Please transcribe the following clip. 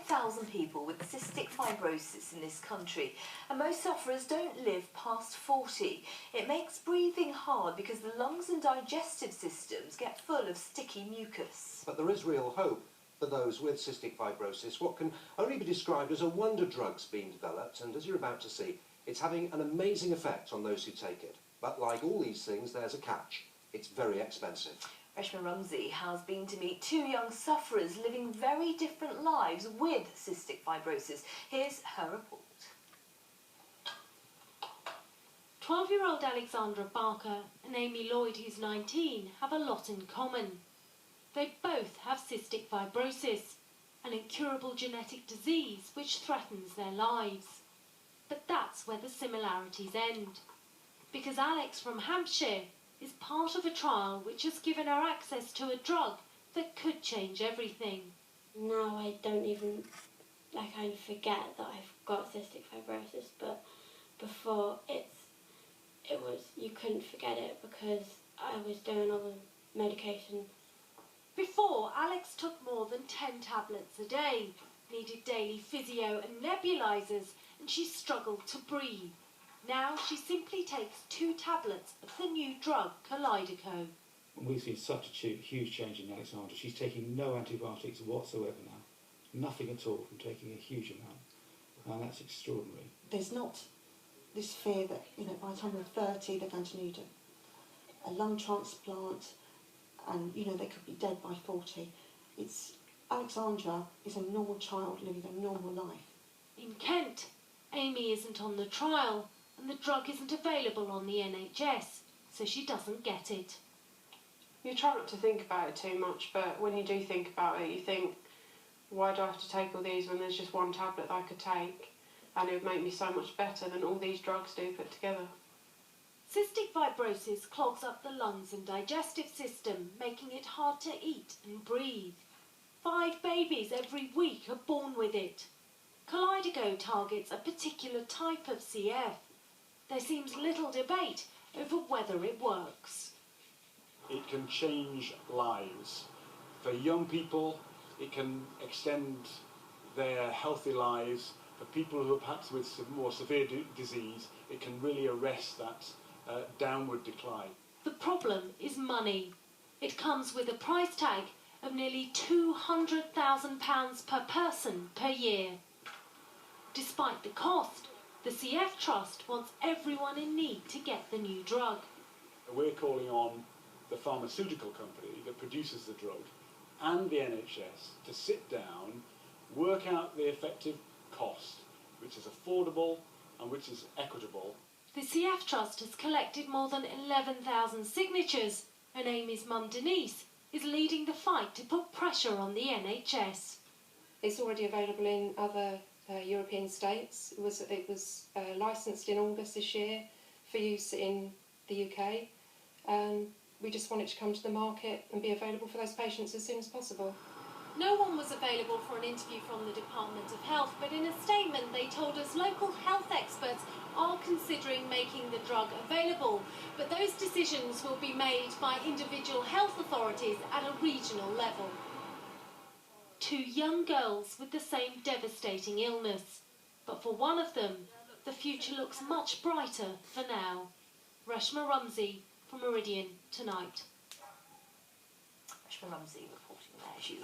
5,000 people with cystic fibrosis in this country, and most sufferers don't live past 40. It makes breathing hard because the lungs and digestive systems get full of sticky mucus. But there is real hope for those with cystic fibrosis. What can only be described as a wonder drug's been developed, and as you're about to see, it's having an amazing effect on those who take it. But like all these things, there's a catch. It's very expensive. Reshma Rumsey has been to meet two young sufferers living very different lives with cystic fibrosis. Here's her report. 12-year-old Alexandra Barker and Amy Lloyd, who's 19, have a lot in common. They both have cystic fibrosis, an incurable genetic disease which threatens their lives. But that's where the similarities end. Because Alex from Hampshire is part of a trial which has given her access to a drug that could change everything. Now I don't even, I kind of forget that I've got cystic fibrosis, but before it was, you couldn't forget it because I was doing all the medication. Before, Alex took more than 10 tablets a day, needed daily physio and nebulizers, and she struggled to breathe. Now she simply takes 2 tablets of the new drug, Kalydeco. We see such a huge change in Alexandra. She's taking no antibiotics whatsoever now. Nothing at all from taking a huge amount. And that's extraordinary. There's not this fear that, by the time they're 30, they're going to need a lung transplant and, they could be dead by 40. Alexandra is a normal child living a normal life. In Kent, Amy isn't on the trial, and the drug isn't available on the NHS, so she doesn't get it. You try not to think about it too much, but when you do think about it, you think, why do I have to take all these when there's just one tablet that I could take, and it would make me so much better than all these drugs do put together. Cystic fibrosis clogs up the lungs and digestive system, making it hard to eat and breathe. 5 babies every week are born with it. Kalydeco targets a particular type of CF. There seems little debate over whether it works. It can change lives. For young people, it can extend their healthy lives. For people who are perhaps with more severe disease, it can really arrest that downward decline. The problem is money. It comes with a price tag of nearly £200,000 per person per year. Despite the cost, the CF Trust wants everyone in need to get the new drug. We're calling on the pharmaceutical company that produces the drug and the NHS to sit down, work out the effective cost, which is affordable and which is equitable. The CF Trust has collected more than 11,000 signatures, and Amy's mum Denise is leading the fight to put pressure on the NHS. It's already available in other European states. It was licensed in August this year for use in the UK, and we just want it to come to the market and be available for those patients as soon as possible. No one was available for an interview from the Department of Health, but in a statement they told us local health experts are considering making the drug available, but those decisions will be made by individual health authorities at a regional level. 2 young girls with the same devastating illness, but for one of them, the future looks much brighter for now. Reshma Rumsey for Meridian Tonight. Reshma Rumsey reporting there as you